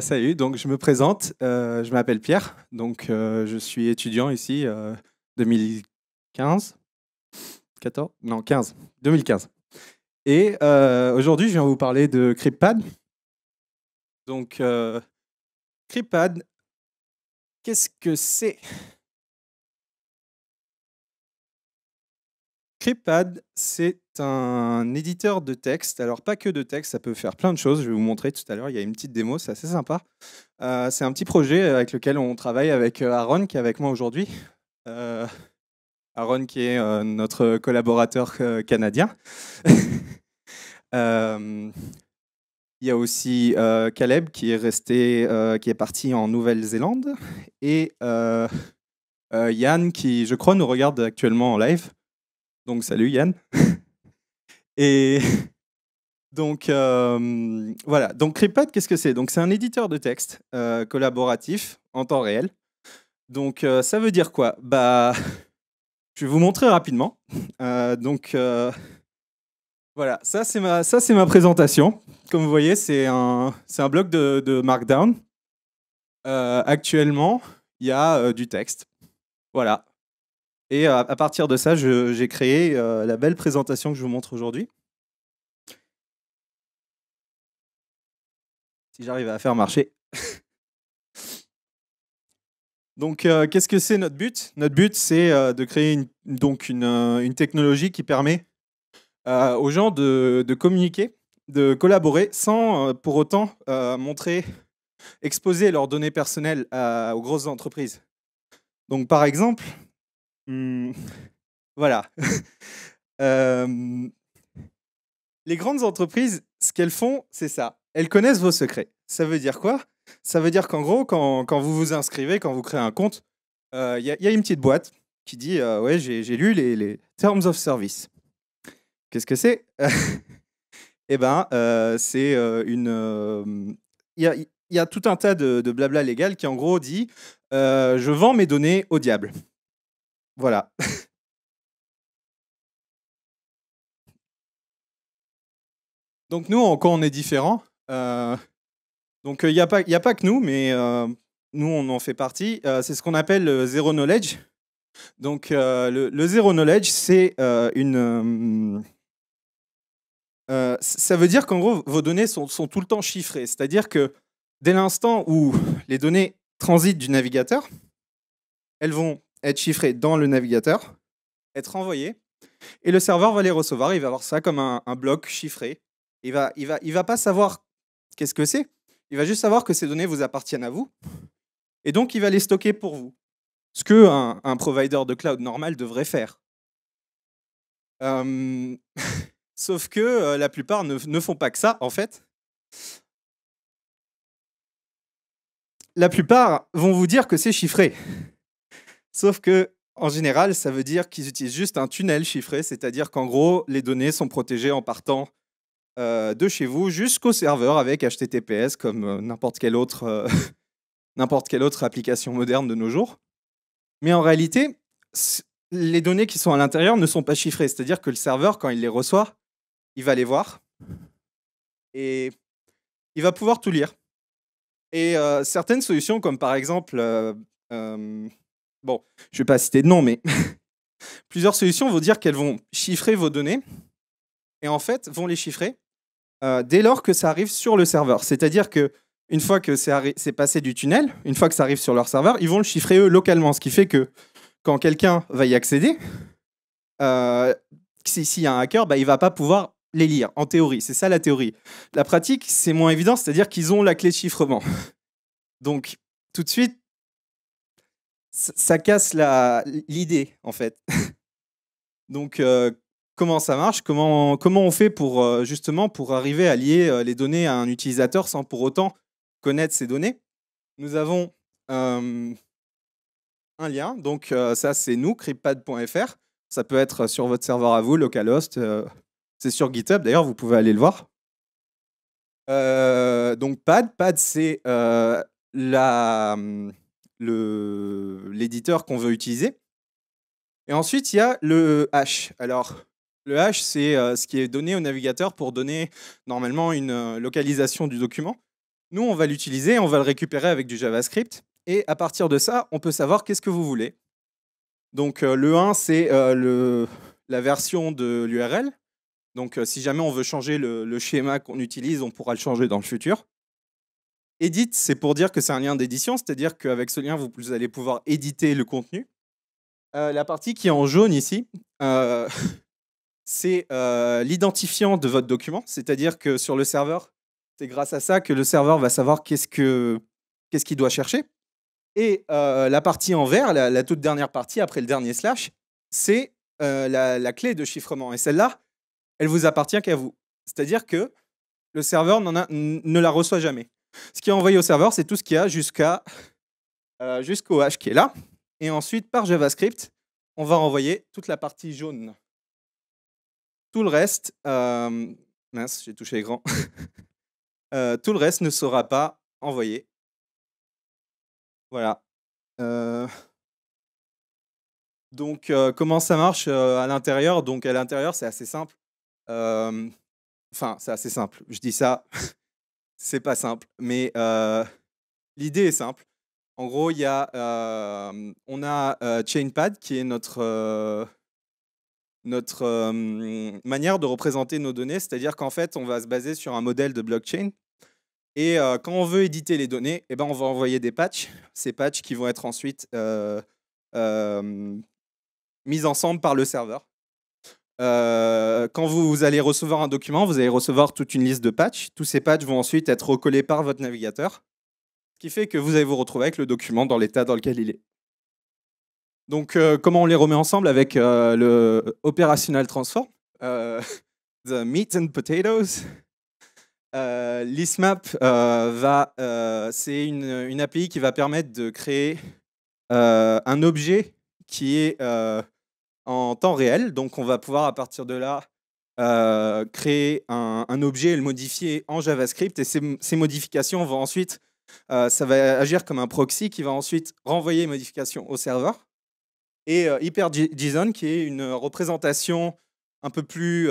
Salut, donc je me présente, je m'appelle Pierre, donc je suis étudiant ici 2015, 14, non 15, 2015. Et aujourd'hui, je viens vous parler de CryptPad. Donc CryptPad, qu'est-ce que c'est? CryptPad, c'est un éditeur de texte. Alors, pas que de texte, ça peut faire plein de choses. Je vais vous montrer tout à l'heure. Il y a une petite démo, c'est assez sympa. C'est un petit projet avec lequel on travaille avec Aaron, qui est avec moi aujourd'hui. Euh, Aaron, qui est notre collaborateur canadien. Euh, Il y a aussi Caleb, qui est resté, qui est parti en Nouvelle-Zélande. Et Yann, qui, je crois, nous regarde actuellement en live. Donc, salut Yann. Et donc, voilà. Donc, CryptPad, qu'est-ce que c'est? Donc, c'est un éditeur de texte collaboratif en temps réel. Donc, ça veut dire quoi? Bah, je vais vous montrer rapidement. Donc, voilà, ça, c'est ma présentation. Comme vous voyez, c'est un bloc de Markdown. Actuellement, il y a du texte. Voilà. Et à partir de ça, j'ai créé la belle présentation que je vous montre aujourd'hui. Si j'arrive à la faire marcher. Donc, qu'est-ce que c'est notre but? Notre but, c'est de créer une technologie qui permet aux gens de communiquer, de collaborer sans pour autant exposer leurs données personnelles aux grosses entreprises. Donc, par exemple, voilà. Les grandes entreprises, ce qu'elles font, c'est ça. Elles connaissent vos secrets. Ça veut dire quoi? Ça veut dire qu'en gros, quand vous vous inscrivez, quand vous créez un compte, il y a une petite boîte qui dit ouais, j'ai lu les Terms of Service. Qu'est-ce que c'est? Eh ben, c'est une. Il y a tout un tas de blabla légal qui, en gros, dit je vends mes données au diable. Voilà. Donc, nous, quand on est différent, donc il n'y a pas que nous, mais nous, on en fait partie. C'est ce qu'on appelle le zero knowledge. Donc, le zero knowledge, c'est ça veut dire qu'en gros, vos données sont tout le temps chiffrées. C'est-à-dire que dès l'instant où les données transitent du navigateur, elles vont être chiffrées dans le navigateur, être envoyées, et le serveur va les recevoir. Il va avoir ça comme un bloc chiffré. Il va pas savoir qu'est-ce que c'est. Il va juste savoir que ces données vous appartiennent à vous. Et donc, il va les stocker pour vous. Ce qu'un provider de cloud normal devrait faire. Sauf que la plupart ne font pas que ça, en fait. La plupart vont vous dire que c'est chiffré. Sauf que, en général, ça veut dire qu'ils utilisent juste un tunnel chiffré, c'est-à-dire qu'en gros, les données sont protégées en partant de chez vous jusqu'au serveur avec HTTPS, comme n'importe quelle autre application moderne de nos jours. Mais en réalité, les données qui sont à l'intérieur ne sont pas chiffrées. C'est-à-dire que le serveur, quand il les reçoit, il va les voir et il va pouvoir tout lire. Et certaines solutions, comme par exemple, bon, je ne vais pas citer de nom, mais plusieurs solutions vont dire qu'elles vont chiffrer vos données et en fait vont les chiffrer dès lors que ça arrive sur le serveur. C'est-à-dire que une fois que c'est passé du tunnel, une fois que ça arrive sur leur serveur, ils vont le chiffrer eux localement, ce qui fait que quand quelqu'un va y accéder, s'il y a un hacker, bah, il ne va pas pouvoir les lire, en théorie. C'est ça la théorie. La pratique, c'est moins évident, c'est-à-dire qu'ils ont la clé de chiffrement. Donc, tout de suite, ça casse l'idée, en fait. Donc, comment ça marche? Comment on fait pour, justement, pour arriver à lier les données à un utilisateur sans pour autant connaître ces données? Nous avons un lien. Donc, ça, c'est nous, cryptpad.fr. Ça peut être sur votre serveur à vous, localhost. C'est sur GitHub, d'ailleurs, vous pouvez aller le voir. Donc, Pad, c'est l'éditeur qu'on veut utiliser. Et ensuite, il y a le hash. Alors, Le hash, c'est ce qui est donné au navigateur pour donner normalement une localisation du document. Nous, on va l'utiliser, on va le récupérer avec du JavaScript. Et à partir de ça, on peut savoir qu'est-ce que vous voulez. Donc le 1, c'est la version de l'URL. Donc si jamais on veut changer le schéma qu'on utilise, on pourra le changer dans le futur. Edit, c'est pour dire que c'est un lien d'édition, c'est-à-dire qu'avec ce lien, vous allez pouvoir éditer le contenu. La partie qui est en jaune ici, c'est l'identifiant de votre document, c'est-à-dire que sur le serveur, c'est grâce à ça que le serveur va savoir qu'est-ce qu'il doit chercher. Et la partie en vert, la toute dernière partie, après le dernier slash, c'est la clé de chiffrement. Et celle-là, elle vous appartient qu'à vous. C'est-à-dire que le serveur ne la reçoit jamais. Ce qui est envoyé au serveur, c'est tout ce qu'il y a jusqu'au hash qui est là. Et ensuite, par JavaScript, on va renvoyer toute la partie jaune. Tout le reste, mince, j'ai touché l'écran. Tout le reste ne sera pas envoyé. Voilà. Donc, comment ça marche à l'intérieur? Donc, à l'intérieur, c'est assez simple. Enfin, c'est assez simple. Je dis ça, c'est pas simple, mais l'idée est simple. En gros, on a ChainPad qui est notre manière de représenter nos données, c'est-à-dire qu'en fait, on va se baser sur un modèle de blockchain. Et quand on veut éditer les données, eh ben, on va envoyer des patchs. Ces patchs qui vont être ensuite mis ensemble par le serveur. Quand vous allez recevoir un document, vous allez recevoir toute une liste de patchs. Tous ces patchs vont ensuite être recollés par votre navigateur, ce qui fait que vous allez vous retrouver avec le document dans l'état dans lequel il est. Donc, comment on les remet ensemble avec le Operational Transform, the meat and potatoes. L'ISMAP c'est une API qui va permettre de créer un objet qui est en temps réel. Donc, on va pouvoir à partir de là créer un objet et le modifier en JavaScript. Et ces modifications vont ensuite, ça va agir comme un proxy qui va ensuite renvoyer les modifications au serveur. Et HyperJSON qui est une représentation un peu plus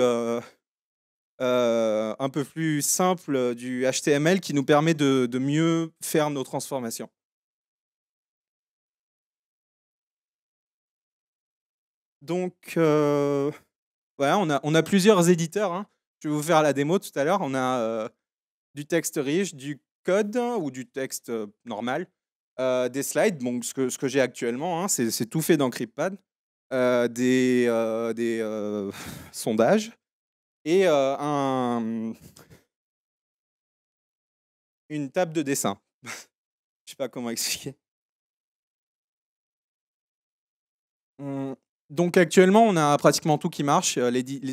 simple du HTML qui nous permet de mieux faire nos transformations. Donc, voilà, on a plusieurs éditeurs, hein. Je vais vous faire la démo tout à l'heure. On a du texte riche, du code ou du texte normal, des slides, donc ce que j'ai actuellement, hein, c'est tout fait dans CryptPad, des sondages et une table de dessin. Je sais pas comment expliquer. Donc actuellement, on a pratiquement tout qui marche.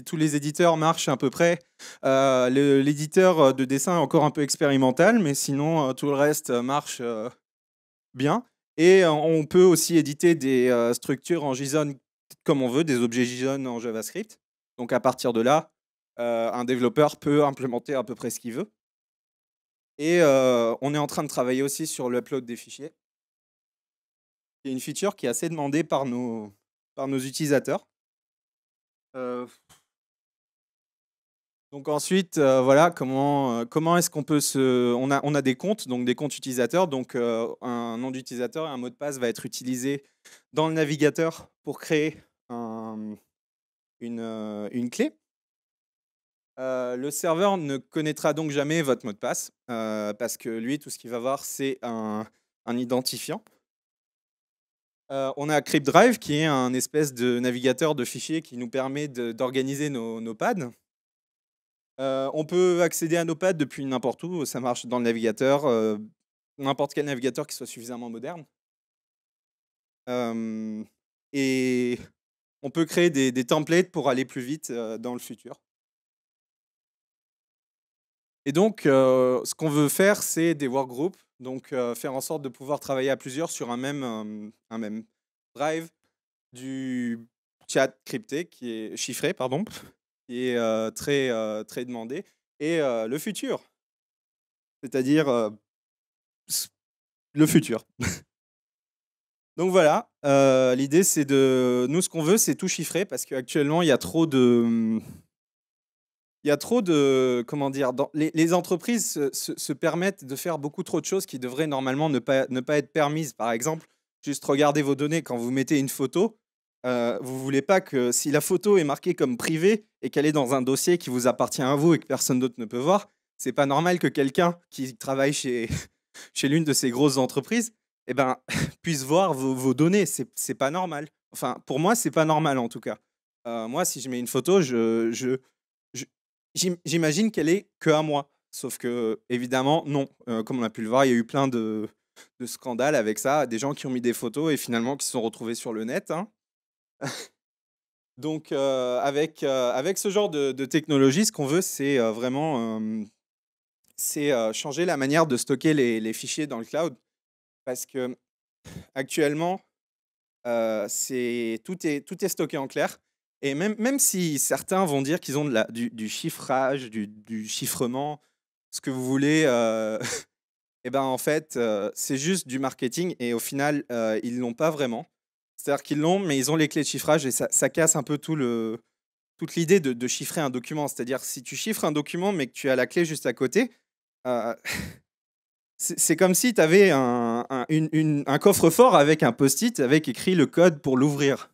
Tous les éditeurs marchent à peu près. L'éditeur de dessin est encore un peu expérimental, mais sinon, tout le reste marche bien. Et on peut aussi éditer des structures en JSON comme on veut, des objets JSON en JavaScript. Donc à partir de là, un développeur peut implémenter à peu près ce qu'il veut. Et on est en train de travailler aussi sur l'upload des fichiers. C'est une feature qui est assez demandée par nos utilisateurs. Donc ensuite, voilà, comment est-ce qu'on peut on a des comptes, donc des comptes utilisateurs. Donc un nom d'utilisateur et un mot de passe va être utilisé dans le navigateur pour créer une clé. Le serveur ne connaîtra donc jamais votre mot de passe parce que lui, tout ce qu'il va voir, c'est un identifiant. On a CryptDrive qui est un espèce de navigateur de fichiers qui nous permet d'organiser nos pads. On peut accéder à nos pads depuis n'importe où, ça marche dans le navigateur, n'importe quel navigateur qui soit suffisamment moderne. Et on peut créer des templates pour aller plus vite dans le futur. Et donc, ce qu'on veut faire, c'est des workgroups, donc faire en sorte de pouvoir travailler à plusieurs sur un même drive, du chat crypté, qui est chiffré, pardon, qui est très demandé, et le futur, c'est-à-dire le futur. Donc voilà, l'idée c'est de nous ce qu'on veut, c'est tout chiffrer parce qu'actuellement il y a trop de comment dire? Dans les entreprises se permettent de faire beaucoup trop de choses qui devraient normalement ne pas être permises. Par exemple, juste regardez vos données quand vous mettez une photo, vous voulez pas que si la photo est marquée comme privée et qu'elle est dans un dossier qui vous appartient à vous et que personne d'autre ne peut voir, c'est pas normal que quelqu'un qui travaille chez chez l'une de ces grosses entreprises, eh ben, puisse voir vos données. C'est pas normal. Enfin, pour moi, c'est pas normal en tout cas. Moi, si je mets une photo, je j'imagine qu'elle est que à moi. Sauf que évidemment, non. Comme on a pu le voir, il y a eu plein de scandales avec ça, des gens qui ont mis des photos et finalement qui se sont retrouvés sur le net, hein. Donc, avec ce genre de technologie, ce qu'on veut, c'est vraiment changer la manière de stocker les fichiers dans le cloud. Parce que actuellement, tout est stocké en clair et même si certains vont dire qu'ils ont du chiffrage, du chiffrement, ce que vous voulez, et ben, en fait, c'est juste du marketing et au final, ils l'ont pas vraiment. C'est-à-dire qu'ils l'ont, mais ils ont les clés de chiffrage et ça casse un peu toute l'idée de chiffrer un document. C'est-à-dire si tu chiffres un document, mais que tu as la clé juste à côté, heu c'est comme si tu avais un coffre-fort avec un post-it avec écrit le code pour l'ouvrir.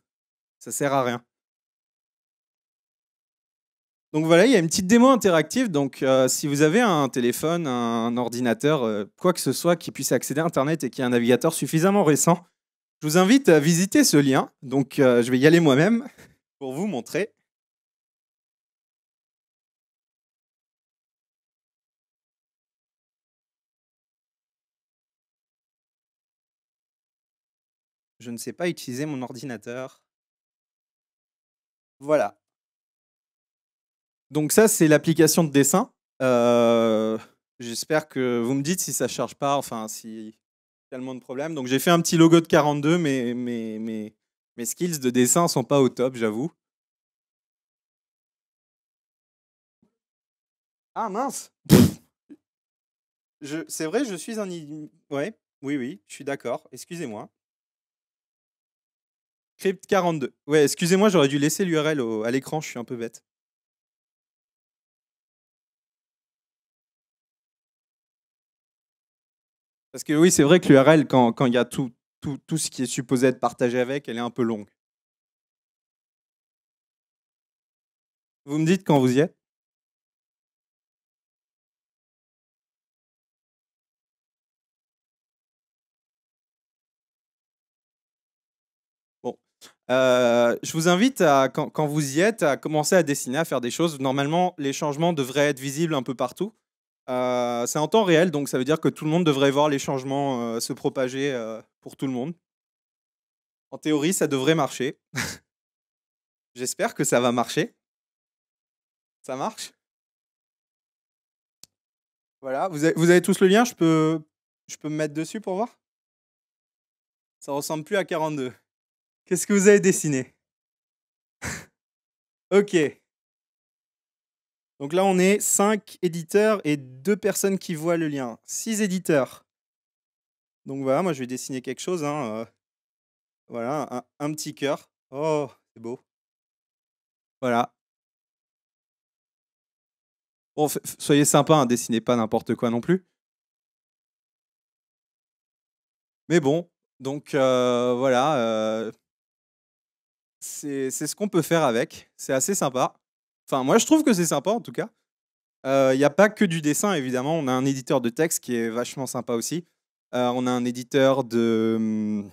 Ça sert à rien. Donc voilà, il y a une petite démo interactive. Donc si vous avez un téléphone, un ordinateur, quoi que ce soit qui puisse accéder à internet et qui a un navigateur suffisamment récent, je vous invite à visiter ce lien. Donc je vais y aller moi-même pour vous montrer. Je ne sais pas utiliser mon ordinateur. Voilà. Donc ça, c'est l'application de dessin. Heu, J'espère que vous me dites si ça charge pas, enfin si tellement de problèmes. Donc j'ai fait un petit logo de 42, mais mes skills de dessin sont pas au top, j'avoue. Ah mince! C'est vrai, je suis un i ouais, oui, oui, je suis d'accord, excusez-moi. Crypt 42. Ouais, excusez-moi, j'aurais dû laisser l'URL à l'écran, je suis un peu bête. Parce que oui, c'est vrai que l'URL quand il y a tout ce qui est supposé être partagé avec, elle est un peu longue. Vous me dites quand vous y êtes? Bon, je vous invite à quand vous y êtes, à commencer à dessiner, à faire des choses. Normalement, les changements devraient être visibles un peu partout. C'est en temps réel, donc ça veut dire que tout le monde devrait voir les changements, se propager, pour tout le monde. En théorie, ça devrait marcher. J'espère que ça va marcher. Ça marche? Voilà, vous avez tous le lien? Je peux me mettre dessus pour voir? Ça ressemble plus à 42. Qu'est-ce que vous avez dessiné? OK. Donc là, on est 5 éditeurs et 2 personnes qui voient le lien. 6 éditeurs. Donc voilà, moi je vais dessiner quelque chose, hein, voilà, un petit cœur. Oh, c'est beau. Voilà. Bon, soyez sympa, hein, dessinez pas n'importe quoi non plus. Mais bon, donc voilà, c'est ce qu'on peut faire avec. C'est assez sympa. Enfin, moi je trouve que c'est sympa en tout cas. Il y a pas que du dessin évidemment, on a un éditeur de texte qui est vachement sympa aussi. On a un éditeur de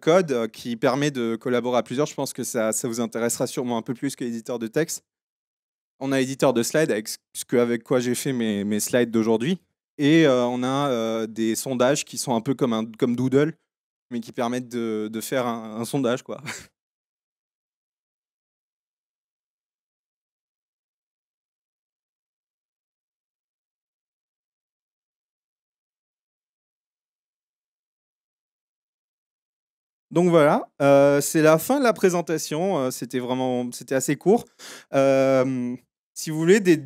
code, qui permet de collaborer à plusieurs. Je pense que ça vous intéressera sûrement un peu plus que l'éditeur de texte. On a l'éditeur de slides avec quoi j'ai fait mes slides d'aujourd'hui et on a, des sondages qui sont un peu comme Doodle, mais qui permettent de faire un sondage, quoi. Donc voilà, c'est la fin de la présentation, c'était assez court. Hem, Si vous voulez des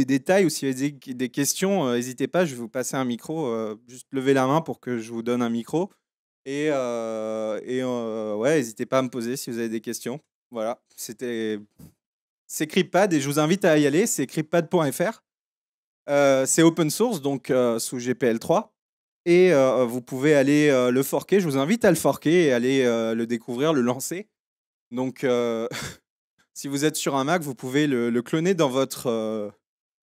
détails ou si vous avez des questions, n'hésitez pas, je vais vous passer un micro, juste levez la main pour que je vous donne un micro. Ouais, n'hésitez pas à me poser si vous avez des questions. Voilà, c'est CryptPad et je vous invite à y aller. C'est cryptpad.fr. C'est open source, donc sous GPL 3. Et vous pouvez aller le forker. Je vous invite à le forker et aller le découvrir, le lancer. Donc, si vous êtes sur un Mac, vous pouvez le cloner dans votre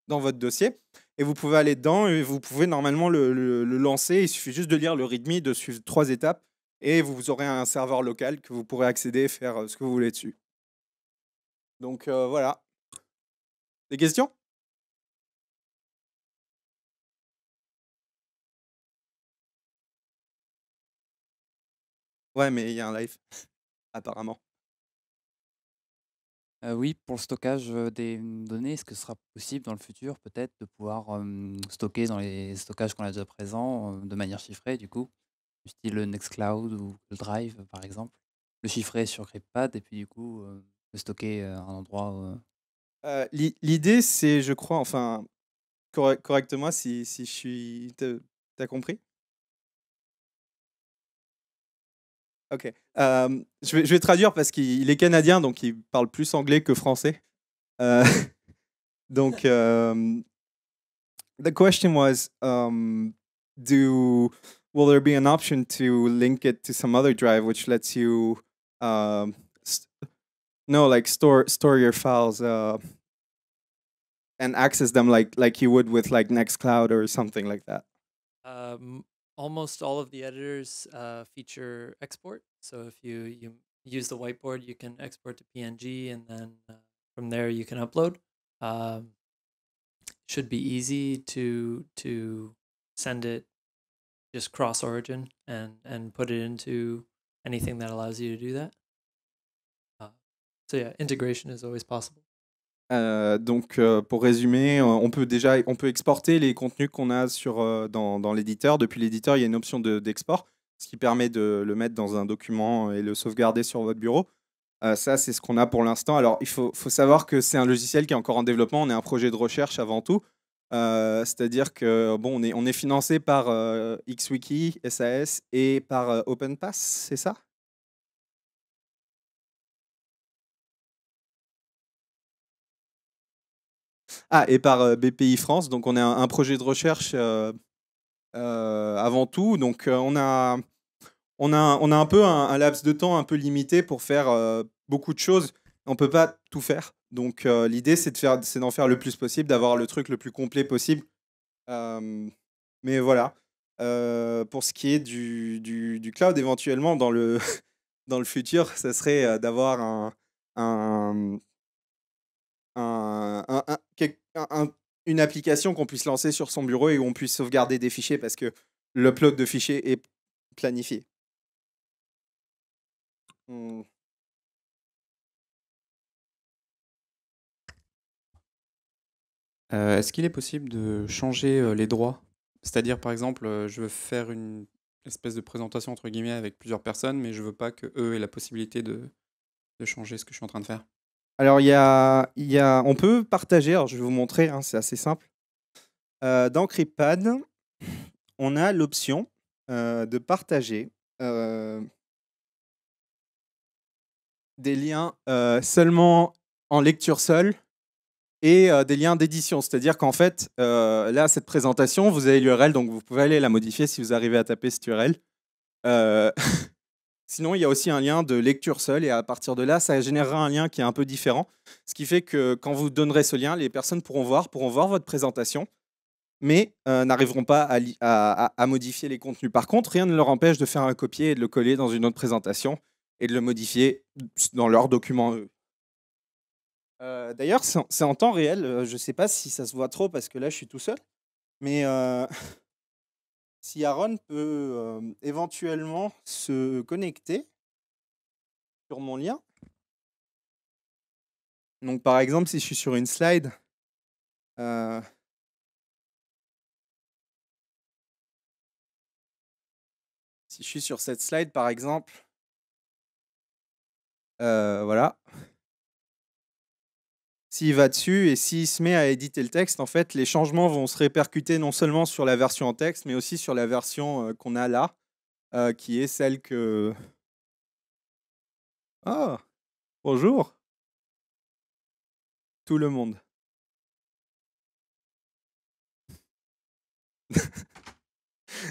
dossier. Et vous pouvez aller dedans et vous pouvez normalement le lancer. Il suffit juste de lire le README, de suivre 3 étapes. Et vous aurez un serveur local que vous pourrez accéder et faire ce que vous voulez dessus. Donc voilà. Des questions? Ouais, mais il y a un live, apparemment. Oui, pour le stockage, des données, est-ce que ce sera possible dans le futur peut-être de pouvoir, stocker dans les stockages qu'on a déjà présents, de manière chiffrée du coup? Du style, Nextcloud ou le Drive par exemple? Le chiffrer sur CryptPad et puis du coup, le stocker, à un endroit, L'idée, c'est, je crois, enfin, correcte-moi si je suis. T'as compris? Ok. Je vais traduire parce qu'il est canadien, donc il parle plus anglais que français. Euh, donc, the question was, do will there be an option to link it to some other drive which lets you, um, st- no, like store your files and access them like you would with like Nextcloud or something like that. Um, Almost all of the editors feature export. So if you use the whiteboard, you can export to PNG, and then from there you can upload. Um, should be easy to send it just cross origin and put it into anything that allows you to do that. So yeah, integration is always possible. Donc, pour résumer, on peut exporter les contenus qu'on a dans l'éditeur. Depuis l'éditeur, il y a une option d'export, ce qui permet de le mettre dans un document et le sauvegarder sur votre bureau. Ça, c'est ce qu'on a pour l'instant. Alors, faut savoir que c'est un logiciel qui est encore en développement. On est un projet de recherche avant tout. C'est-à-dire que bon, on est financé par XWiki, SAS et par OpenPass, c'est ça? Ah, et par BPI France. Donc, on est un projet de recherche avant tout. Donc, on a un peu un laps de temps un peu limité pour faire beaucoup de choses. On peut pas tout faire. Donc, l'idée, c'est d'en faire le plus possible, d'avoir le truc le plus complet possible. Euh, mais voilà. Pour ce qui est du cloud, éventuellement, dans le futur, ça serait d'avoir un, une application qu'on puisse lancer sur son bureau et où on puisse sauvegarder des fichiers parce que l'upload de fichiers est planifié. Hmm. Est-ce qu'il est possible de changer les droits? C'est-à-dire, par exemple, je veux faire une espèce de présentation entre guillemets avec plusieurs personnes, mais je veux pas que eux aient la possibilité de changer ce que je suis en train de faire. Alors, on peut partager. Alors, je vais vous montrer, hein, c'est assez simple. Dans CryptPad, on a l'option de partager des liens seulement en lecture seule et des liens d'édition. C'est-à-dire qu'en fait, là, cette présentation, vous avez l'URL, donc vous pouvez aller la modifier si vous arrivez à taper cette URL. Euh, Sinon, il y a aussi un lien de lecture seule et à partir de là, ça générera un lien qui est un peu différent. Ce qui fait que quand vous donnerez ce lien, les personnes pourront voir votre présentation, mais n'arriveront pas à modifier les contenus. Par contre, rien ne leur empêche de faire un copier et de le coller dans une autre présentation et de le modifier dans leur document. D'ailleurs, c'est en temps réel. Je ne sais pas si ça se voit trop parce que là, je suis tout seul. Mais si Aaron peut éventuellement se connecter sur mon lien. Donc, par exemple, si je suis sur une slide, euh, si je suis sur cette slide, par exemple, voilà. S'il va dessus et s'il se met à éditer le texte, en fait, les changements vont se répercuter non seulement sur la version en texte, mais aussi sur la version qu'on a là. qui est celle que... Ah, bonjour, tout le monde.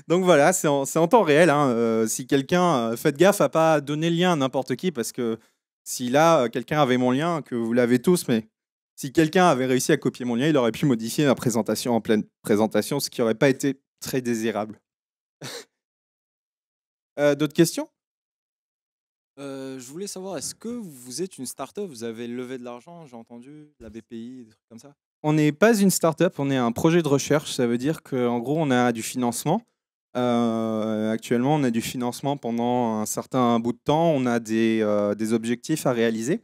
Donc voilà, c'est en temps réel, hein, si quelqu'un, faites gaffe à pas donner le lien à n'importe qui, parce que si là, quelqu'un avait mon lien, que vous l'avez tous, mais si quelqu'un avait réussi à copier mon lien, il aurait pu modifier ma présentation en pleine présentation, ce qui aurait pas été très désirable. D'autres questions? Je voulais savoir, est-ce que vous êtes une start-up? Vous avez levé de l'argent, j'ai entendu, la BPI, des trucs comme ça? On n'est pas une start-up, on est un projet de recherche. Ça veut dire qu'en gros, on a du financement. Actuellement, on a du financement pendant un certain bout de temps. On a des objectifs à réaliser.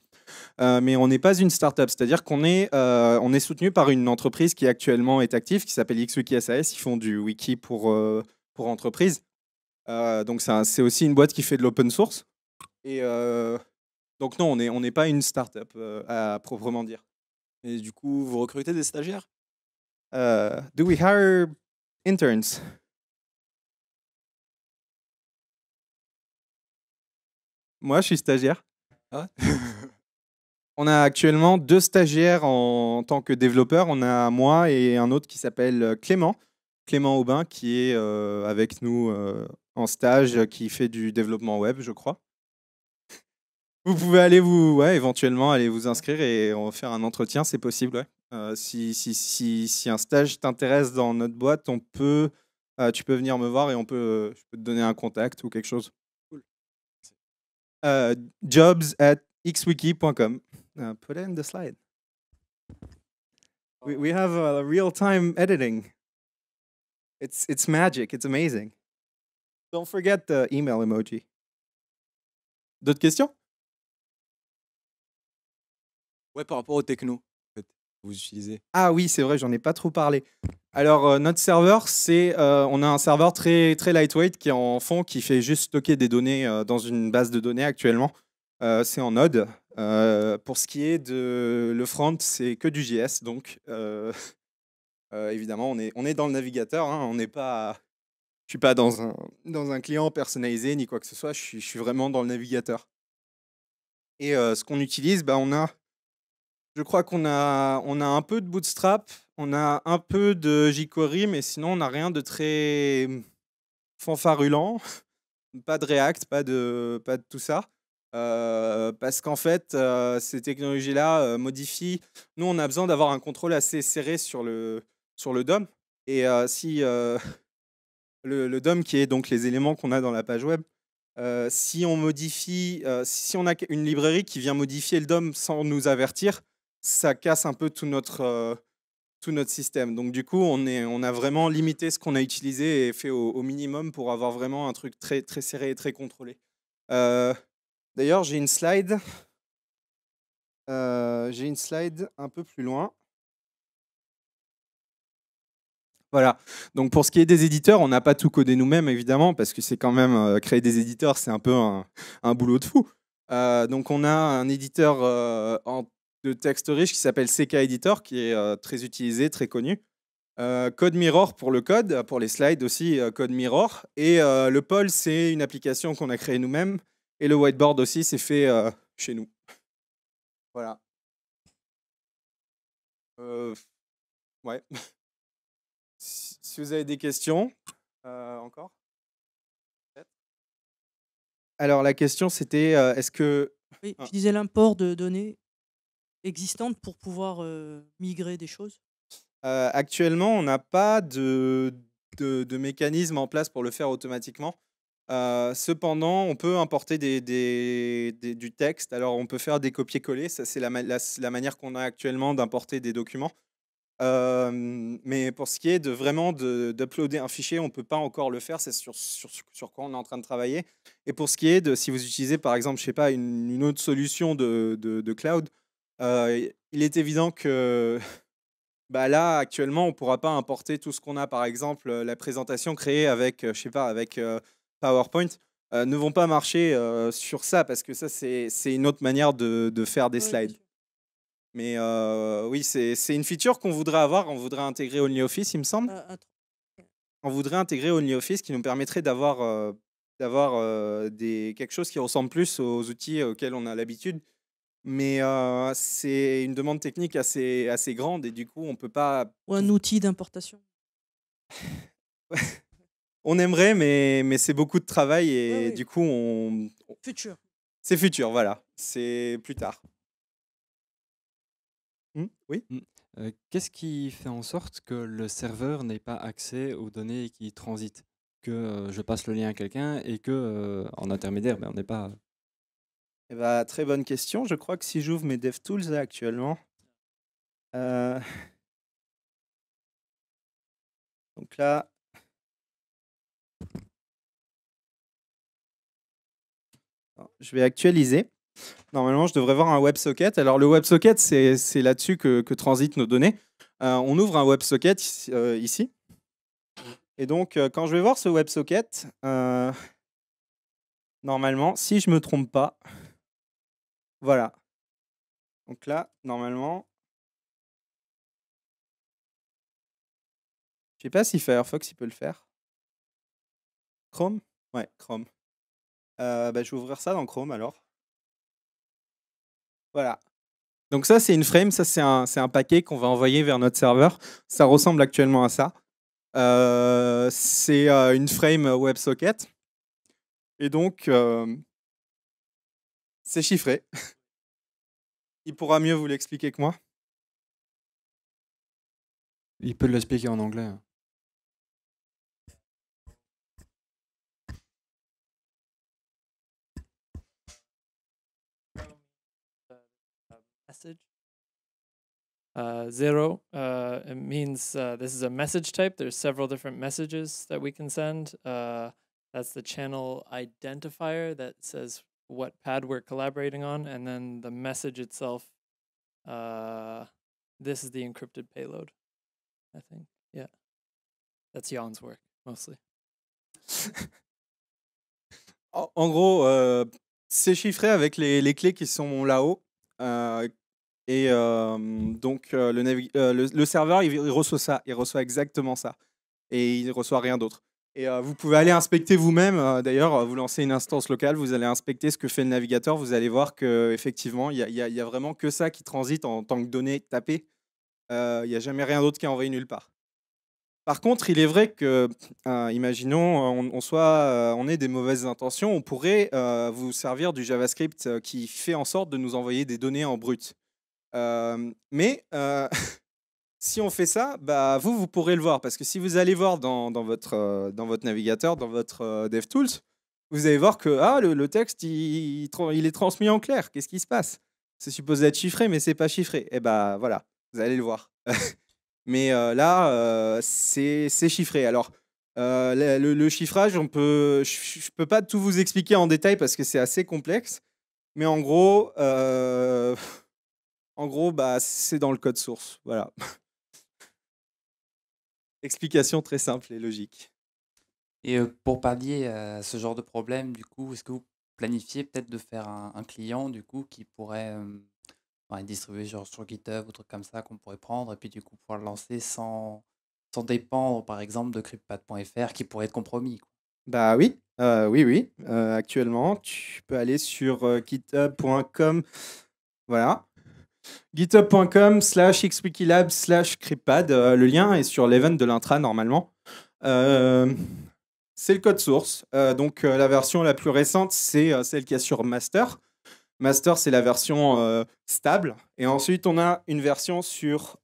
Mais on n'est pas une start-up. C'est-à-dire on est soutenu par une entreprise qui actuellement est active, qui s'appelle XWiki SAS. Ils font du wiki pour entreprises. Donc c'est aussi une boîte qui fait de l'open source. Et donc non, on n'est pas une start-up à proprement dire. Et du coup, vous recrutez des stagiaires? Do we hire interns? Moi, je suis stagiaire. Ah On a actuellement 2 stagiaires en tant que développeur. On a moi et un autre qui s'appelle Clément Aubin, qui est avec nous en stage, qui fait du développement web, je crois. Vous pouvez éventuellement aller vous inscrire et on va faire un entretien, c'est possible, ouais. Si un stage t'intéresse dans notre boîte, tu peux venir me voir et je peux te donner un contact ou quelque chose. Cool. Jobs@xwiki.com. Put it in the slide. We have real-time editing. It's magic. It's amazing. Don't forget the email emoji. D'autres questions? Ouais, par rapport aux techno, en fait, que vous utilisez. Ah oui, c'est vrai, j'en ai pas trop parlé. Alors, notre serveur, on a un serveur très, très lightweight qui est en fond, qui fait juste stocker des données dans une base de données actuellement. C'est en Node. Pour ce qui est de le front, c'est que du JS. Donc, évidemment, on est dans le navigateur. Hein, je suis pas dans un client personnalisé ni quoi que ce soit. Je suis vraiment dans le navigateur. Et ce qu'on utilise, je crois qu'on a un peu de Bootstrap, on a un peu de jQuery, mais sinon on n'a rien de très fanfarulant. Pas de React, pas de tout ça. Parce qu'en fait, ces technologies-là modifient. Nous, on a besoin d'avoir un contrôle assez serré sur le DOM. Et si le DOM, qui est donc les éléments qu'on a dans la page web, si on modifie, si on a une librairie qui vient modifier le DOM sans nous avertir, ça casse un peu tout notre système. Donc du coup, on a vraiment limité ce qu'on a utilisé et fait au minimum pour avoir vraiment un truc très, très serré et très contrôlé. D'ailleurs, j'ai une slide. Un peu plus loin. Voilà. Donc pour ce qui est des éditeurs, on n'a pas tout codé nous-mêmes, évidemment, parce que c'est quand même créer des éditeurs, c'est un peu un boulot de fou. Donc on a un éditeur de texte riche qui s'appelle CK Editor, qui est très utilisé, très connu. Code Mirror pour le code, pour les slides aussi, Code Mirror. Et le Pol, c'est une application qu'on a créée nous-mêmes. Et le whiteboard aussi, c'est fait chez nous. Voilà. Ouais. Si vous avez des questions, encore? Alors la question c'était, est-ce que... Oui, Ah. tu disais l'import de données existantes pour pouvoir migrer des choses. Actuellement, on n'a pas de mécanisme en place pour le faire automatiquement. Cependant, on peut importer du texte. Alors, on peut faire des copier-coller. Ça, c'est la manière qu'on a actuellement d'importer des documents. Mais pour ce qui est de vraiment d'uploader un fichier, on ne peut pas encore le faire. C'est sur quoi on est en train de travailler. Et pour ce qui est de, si vous utilisez par exemple, je sais pas, une autre solution de cloud, il est évident que là, actuellement, on ne pourra pas importer tout ce qu'on a. Par exemple, la présentation créée avec, je sais pas, avec PowerPoint ne vont pas marcher sur ça parce que ça, c'est une autre manière de faire des Ouais, slides. bien sûr. Mais oui, c'est une feature qu'on voudrait avoir. On voudrait intégrer OnlyOffice, il me semble. On voudrait intégrer OnlyOffice qui nous permettrait d'avoir d'avoir quelque chose qui ressemble plus aux outils auxquels on a l'habitude. Mais c'est une demande technique assez grande et du coup, on peut pas. Ou un outil d'importation. On aimerait, mais c'est beaucoup de travail et Ouais, ouais. du coup, Futur. c'est futur, voilà. C'est plus tard. Oui. Qu'est-ce qui fait en sorte que le serveur n'ait pas accès aux données qui transitent? Que je passe le lien à quelqu'un et que en intermédiaire, on n'est pas. Eh ben, très bonne question. Je crois que si j'ouvre mes DevTools là actuellement, euh, donc là, je vais actualiser. Normalement, je devrais voir un WebSocket. Alors, le WebSocket, c'est là-dessus que transitent nos données. On ouvre un WebSocket ici. Et donc, quand je vais voir ce WebSocket, normalement, si je ne me trompe pas, voilà. Donc là, normalement, je ne sais pas si Firefox il peut le faire. Chrome? Ouais, Chrome. Je vais ouvrir ça dans Chrome alors. Voilà. Donc ça, c'est une frame, ça c'est un paquet qu'on va envoyer vers notre serveur. Ça ressemble actuellement à ça. C'est une frame WebSocket. Et donc, c'est chiffré. Il pourra mieux vous l'expliquer que moi. Il peut l'expliquer en anglais. Message. Zero, it means this is a message type. There's several different messages that we can send. That's the channel identifier that says what pad we're collaborating on. And then the message itself, this is the encrypted payload, I think. Yeah. That's Jan's work, mostly. En gros, c'est chiffré avec les clés qui sont là-haut. Et donc, le serveur, il reçoit ça. Il reçoit exactement ça. Et il ne reçoit rien d'autre. Et vous pouvez aller inspecter vous-même. D'ailleurs, vous lancez une instance locale, vous allez inspecter ce que fait le navigateur. Vous allez voir qu'effectivement, il y a vraiment que ça qui transite en tant que données tapées. Il n'y a jamais rien d'autre qui est envoyé nulle part. Par contre, il est vrai que, imaginons, on ait des mauvaises intentions, on pourrait vous servir du JavaScript qui fait en sorte de nous envoyer des données en brut. Mais si on fait ça, vous pourrez le voir. Parce que si vous allez voir dans votre navigateur, dans votre DevTools, vous allez voir que le texte, il est transmis en clair. Qu'est-ce qui se passe? C'est supposé être chiffré, mais c'est pas chiffré. Et voilà, vous allez le voir. Mais là, c'est chiffré. Alors, le chiffrage, je ne peux pas tout vous expliquer en détail parce que c'est assez complexe. Mais en gros, c'est dans le code source. Voilà. Explication très simple et logique. Et pour pallier à ce genre de problème, du coup, est-ce que vous planifiez peut-être de faire un client, du coup, qui pourrait distribuer genre sur GitHub ou truc comme ça qu'on pourrait prendre et puis du coup pouvoir le lancer sans dépendre, par exemple, de cryptpad.fr qui pourrait être compromis, quoi. Oui. Oui. Actuellement, tu peux aller sur github.com. Voilà. github.com/xwikilab/cryptpad. Le lien est sur l'event de l'intra normalement. C'est le code source. Donc la version la plus récente, c'est celle qu'il y a sur Master. Master, c'est la version stable. Et ensuite, on a une version sur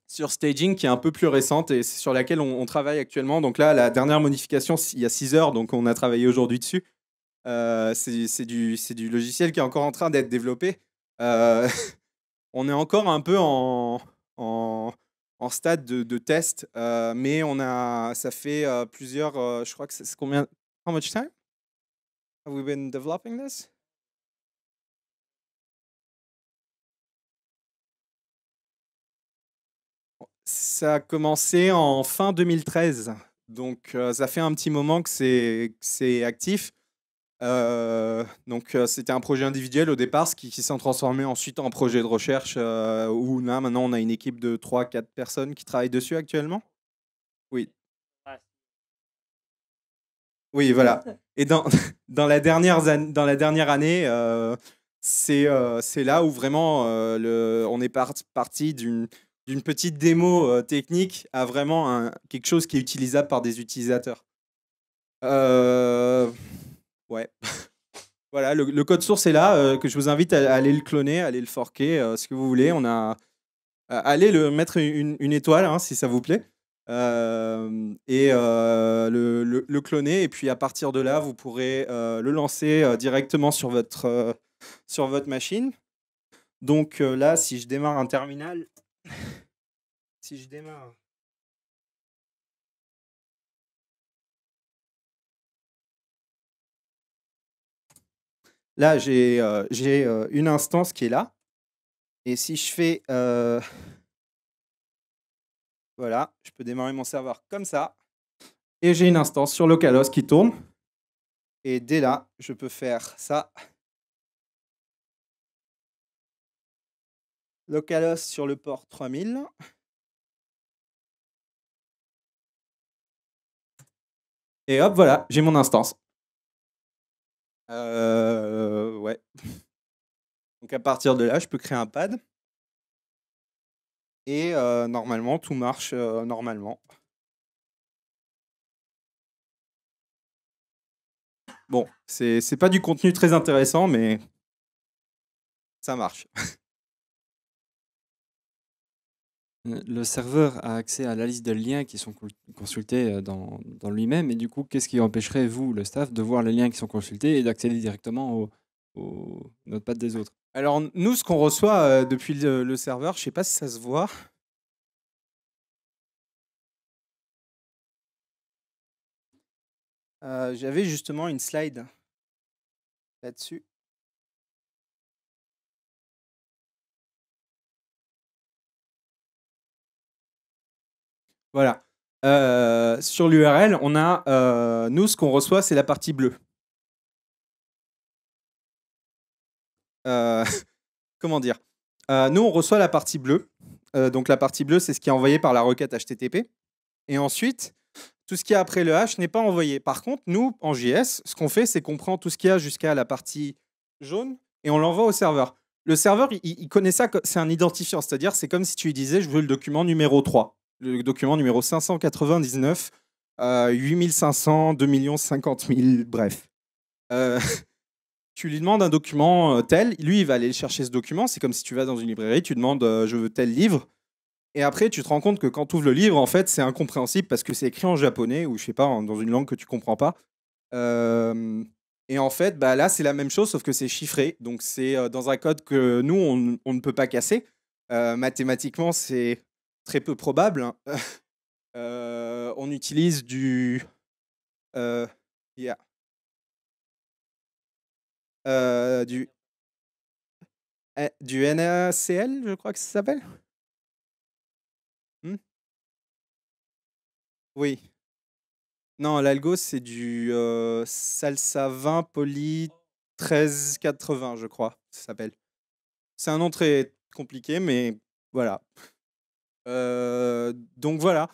sur Staging qui est un peu plus récente et sur laquelle on travaille actuellement. Donc là, la dernière modification, il y a 6 heures, donc on a travaillé aujourd'hui dessus. C'est du logiciel qui est encore en train d'être développé. On est encore un peu en stade de test, mais ça fait plusieurs, je crois que c'est combien? How much time have we been developing this? Ça a commencé en fin 2013, donc ça fait un petit moment que c'est actif. Donc c'était un projet individuel au départ, ce qui s'est transformé ensuite en projet de recherche où là maintenant on a une équipe de 3-4 personnes qui travaillent dessus actuellement. Oui, voilà. Et dans la dans la dernière année, c'est là où vraiment on est parti d'une petite démo technique à vraiment quelque chose qui est utilisable par des utilisateurs. Ouais. Voilà, le code source est là, que je vous invite à aller le cloner, à aller le forker, ce que vous voulez. Allez le mettre une étoile, hein, si ça vous plaît. Et le cloner. Et puis à partir de là, vous pourrez le lancer directement sur votre machine. Donc là, si je démarre un terminal, si je démarre. Là, j'ai une instance qui est là. Et si je fais. Voilà, je peux démarrer mon serveur comme ça. Et j'ai une instance sur localhost qui tourne. Et dès là, je peux faire ça. Localhost sur le port 3000. Et hop, voilà, j'ai mon instance. Ouais. Donc à partir de là, je peux créer un pad. Et normalement, tout marche normalement. Bon, c'est pas du contenu très intéressant, mais ça marche. Le serveur a accès à la liste de liens qui sont consultés dans lui-même, et du coup, qu'est-ce qui empêcherait, vous, le staff, de voir les liens qui sont consultés et d'accéder directement au notepad des autres? Alors, nous, ce qu'on reçoit depuis le serveur, je sais pas si ça se voit. J'avais justement une slide là-dessus. Voilà. Sur l'URL, on a, nous, ce qu'on reçoit, c'est la partie bleue. Comment dire? Nous, on reçoit la partie bleue. Donc, la partie bleue, c'est ce qui est envoyé par la requête HTTP. Et ensuite, tout ce qui est après le hash n'est pas envoyé. Par contre, nous, en JS, ce qu'on fait, c'est qu'on prend tout ce qu'il y a jusqu'à la partie jaune et on l'envoie au serveur. Le serveur, il connaît ça, c'est un identifiant. C'est-à-dire, c'est comme si tu lui disais, je veux le document numéro 3. Le document numéro 599, 8500, 2 50 000, bref. Tu lui demandes un document tel, lui, il va aller chercher ce document. C'est comme si tu vas dans une librairie, tu demandes, je veux tel livre. Et après, tu te rends compte que quand tu ouvres le livre, en fait, c'est incompréhensible parce que c'est écrit en japonais ou je sais pas, dans une langue que tu comprends pas. Et en fait, bah, là, c'est la même chose, sauf que c'est chiffré. Donc, c'est dans un code que nous, on ne peut pas casser. Mathématiquement, c'est très peu probable, hein. On utilise yeah, du NaCl, je crois que ça s'appelle. Oui. Non, l'algo, c'est du Salsa 20 Poly 1380, je crois, ça s'appelle. C'est un nom très compliqué, mais voilà. Donc voilà.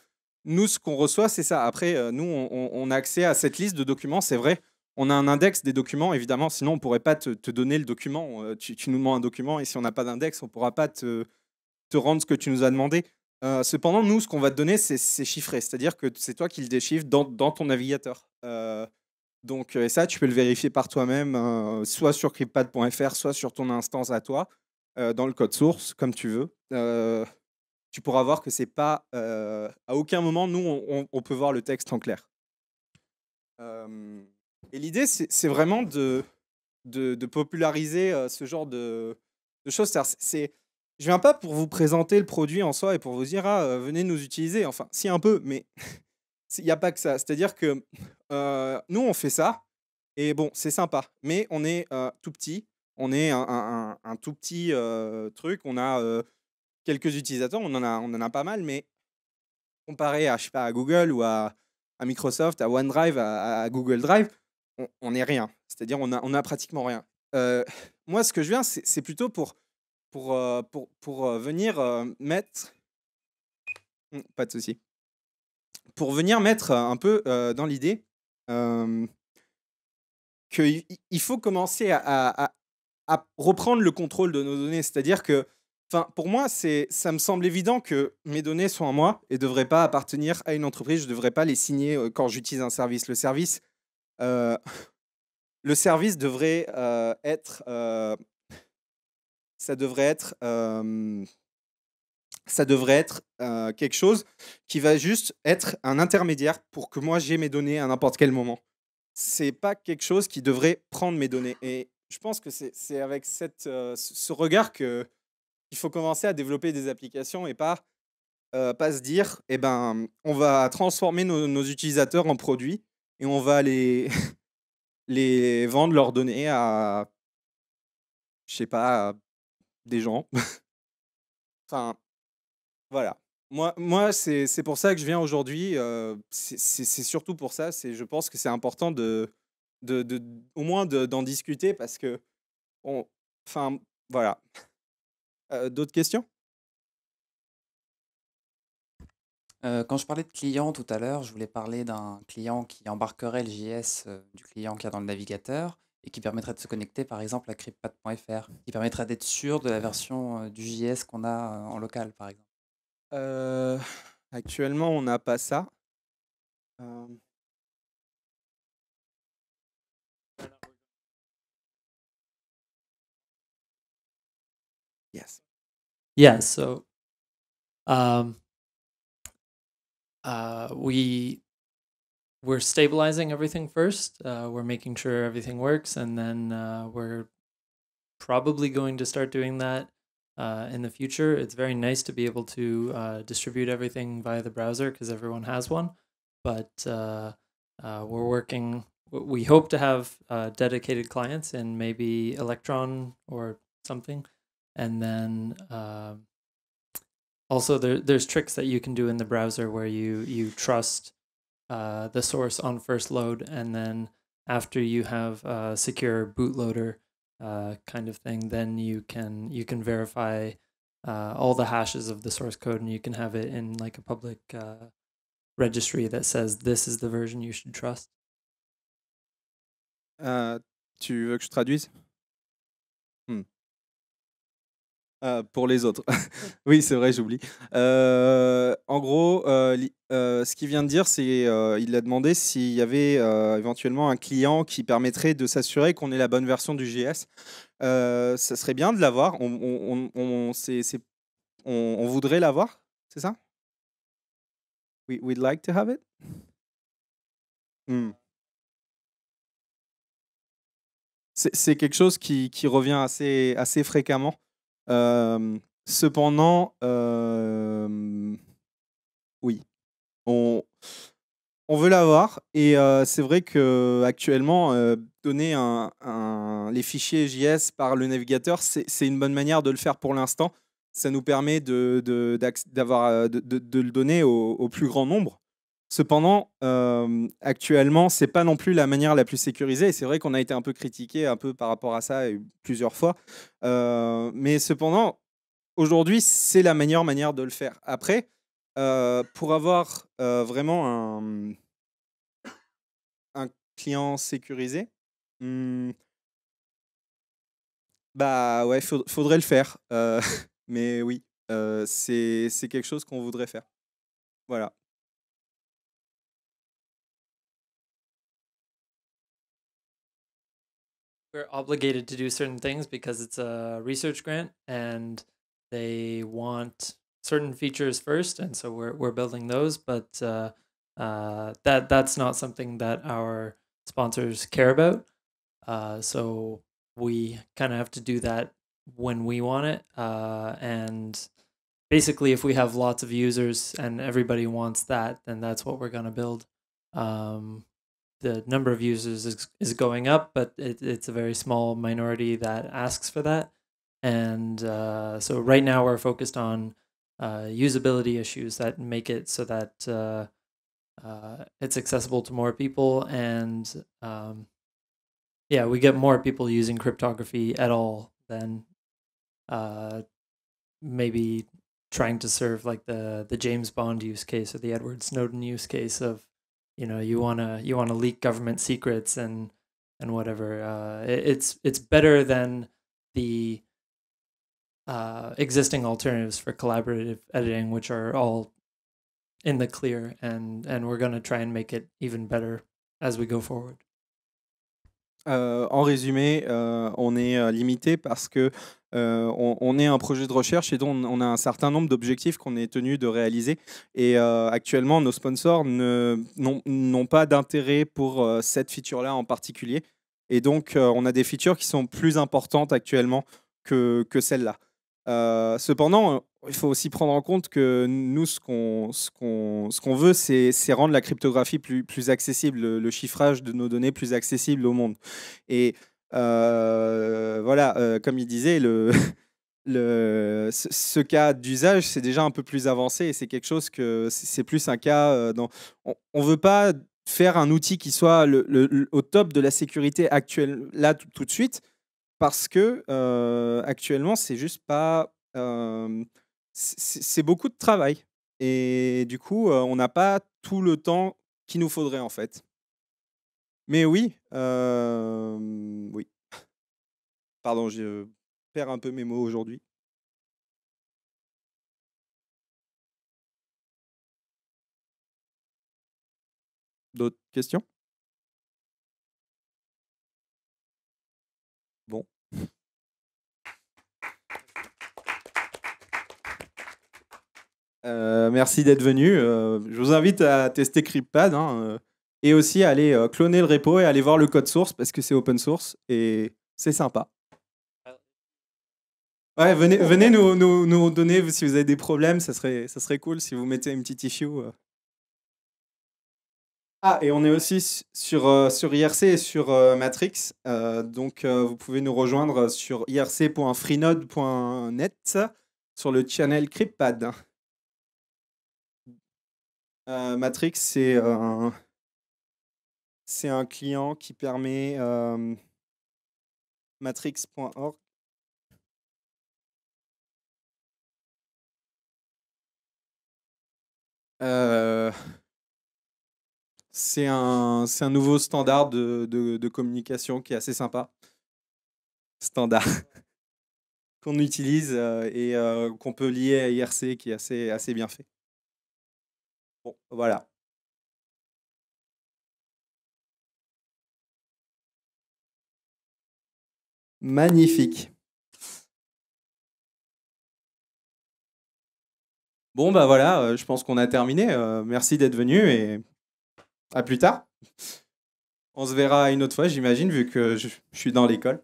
Nous, ce qu'on reçoit, c'est ça. Après, nous, on a accès à cette liste de documents, c'est vrai. On a un index des documents, évidemment, sinon on ne pourrait pas te donner le document. Tu nous demandes un document et si on n'a pas d'index, on ne pourra pas te rendre ce que tu nous as demandé. Cependant, nous, ce qu'on va te donner, c'est chiffré. C'est-à-dire que c'est toi qui le déchiffres dans ton navigateur. Donc, ça, tu peux le vérifier par toi-même, soit sur cryptpad.fr, soit sur ton instance à toi, dans le code source, comme tu veux. Tu pourras voir que c'est pas. À aucun moment, nous, on peut voir le texte en clair. Et l'idée, c'est vraiment de populariser ce genre de choses. Je viens pas pour vous présenter le produit en soi et pour vous dire venez nous utiliser. Enfin, si un peu, mais il n'y a pas que ça. C'est-à-dire que nous, on fait ça et bon, c'est sympa, mais on est tout petit. On est un tout petit truc. On a quelques utilisateurs, on en a pas mal, mais comparé à, je sais pas, à Google ou à Microsoft, à OneDrive, à Google Drive, on n'est rien. C'est-à-dire on a pratiquement rien. Moi, ce que je viens, c'est plutôt pour venir mettre... Pas de souci. Pour venir mettre un peu dans l'idée qu'il faut commencer à reprendre le contrôle de nos données. C'est-à-dire que, pour moi, ça me semble évident que mes données sont à moi et ne devraient pas appartenir à une entreprise. Je ne devrais pas les signer quand j'utilise un service. Euh, le service devrait être... ça devrait être... quelque chose qui va juste être un intermédiaire pour que moi j'ai mes données à n'importe quel moment. C'est pas quelque chose qui devrait prendre mes données. Et je pense que c'est avec ce regard qu'il faut commencer à développer des applications et pas se dire, eh ben, on va transformer nos utilisateurs en produits et on va les vendre leurs données à, je sais pas, à des gens. Enfin, voilà. Moi c'est pour ça que je viens aujourd'hui. C'est surtout pour ça. Je pense que c'est important au moins d'en discuter parce que, enfin, voilà. D'autres questions? Quand je parlais de client tout à l'heure, je voulais parler d'un client qui embarquerait le JS du client qu'il y a dans le navigateur et qui permettrait de se connecter par exemple à cryptpad.fr, qui permettrait d'être sûr de la version du JS qu'on a en local par exemple. Actuellement, on n'a pas ça. Euh, Yes. Yeah, so we're stabilizing everything first. We're making sure everything works, and then we're probably going to start doing that in the future. It's very nice to be able to distribute everything via the browser because everyone has one, but we're working. We hope to have dedicated clients in maybe Electron or something, and then also there's tricks that you can do in the browser where you trust the source on first load, and then after you have a secure bootloader kind of thing, then you can verify all the hashes of the source code, and you can have it in like a public registry that says this is the version you should trust. Tu veux que je traduise? Pour les autres. Oui, c'est vrai, j'oublie. En gros, ce qu'il vient de dire, c'est il a demandé s'il y avait éventuellement un client qui permettrait de s'assurer qu'on ait la bonne version du JS. Ça serait bien de l'avoir. On voudrait l'avoir, c'est ça? We'd like to have it. C'est quelque chose qui revient assez fréquemment. Cependant, oui, on veut l'avoir et c'est vrai qu'actuellement, donner les fichiers JS par le navigateur, c'est une bonne manière de le faire pour l'instant. Ça nous permet de le donner au plus grand nombre. Cependant, actuellement, c'est pas non plus la manière la plus sécurisée. Et c'est vrai qu'on a été un peu critiqué un peu par rapport à ça plusieurs fois. Mais cependant, aujourd'hui, c'est la meilleure manière de le faire. Après, pour avoir vraiment un client sécurisé, bah ouais, faudrait le faire. Mais oui, c'est quelque chose qu'on voudrait faire. Voilà. We're obligated to do certain things because it's a research grant and they want certain features first, and so we're building those. But that's not something that our sponsors care about. So we kind of have to do that when we want it. And basically, if we have lots of users and everybody wants that, then that's what we're going to build. The number of users is going up, but it's a very small minority that asks for that. And so right now we're focused on usability issues that make it so that it's accessible to more people. And yeah, we get more people using cryptography at all than maybe trying to serve like the James Bond use case or the Edward Snowden use case of, you know, you wanna leak government secrets and and whatever. It's better than the existing alternatives for collaborative editing, which are all in the clear, and we're going to try and make it even better as we go forward. En résumé, on est limité parce que on est un projet de recherche et donc on a un certain nombre d'objectifs qu'on est tenu de réaliser. Et actuellement, nos sponsors n'ont pas d'intérêt pour cette feature-là en particulier. Et donc, on a des features qui sont plus importantes actuellement que celle-là. Cependant, il faut aussi prendre en compte que nous, ce qu'on veut, c'est rendre la cryptographie plus accessible, le chiffrage de nos données plus accessible au monde. Et voilà, comme il disait, ce cas d'usage, c'est déjà un peu plus avancé et c'est quelque chose que c'est plus un cas on ne veut pas faire un outil qui soit au top de la sécurité actuelle, là, tout de suite, parce que actuellement, c'est juste pas. C'est beaucoup de travail. Et du coup, on n'a pas tout le temps qu'il nous faudrait, en fait. Mais oui, oui. Pardon, je perds un peu mes mots aujourd'hui. D'autres questions? Bon. Merci d'être venu. Je vous invite à tester CryptPad et aussi à aller cloner le repo et aller voir le code source parce que c'est open source et c'est sympa. Ouais, venez nous donner si vous avez des problèmes, ça serait cool si vous mettez une petite issue. Ah, et on est aussi sur IRC et sur Matrix. Donc, vous pouvez nous rejoindre sur irc.freenode.net sur le channel CryptPad. Matrix, c'est un client qui permet matrix.org. C'est un nouveau standard de communication qui est assez sympa. Standard qu'on utilise et qu'on peut lier à IRC qui est assez bien fait. Bon, voilà. Magnifique. Bon, bah voilà, je pense qu'on a terminé. Merci d'être venu et à plus tard. On se verra une autre fois, j'imagine, vu que je suis dans l'école.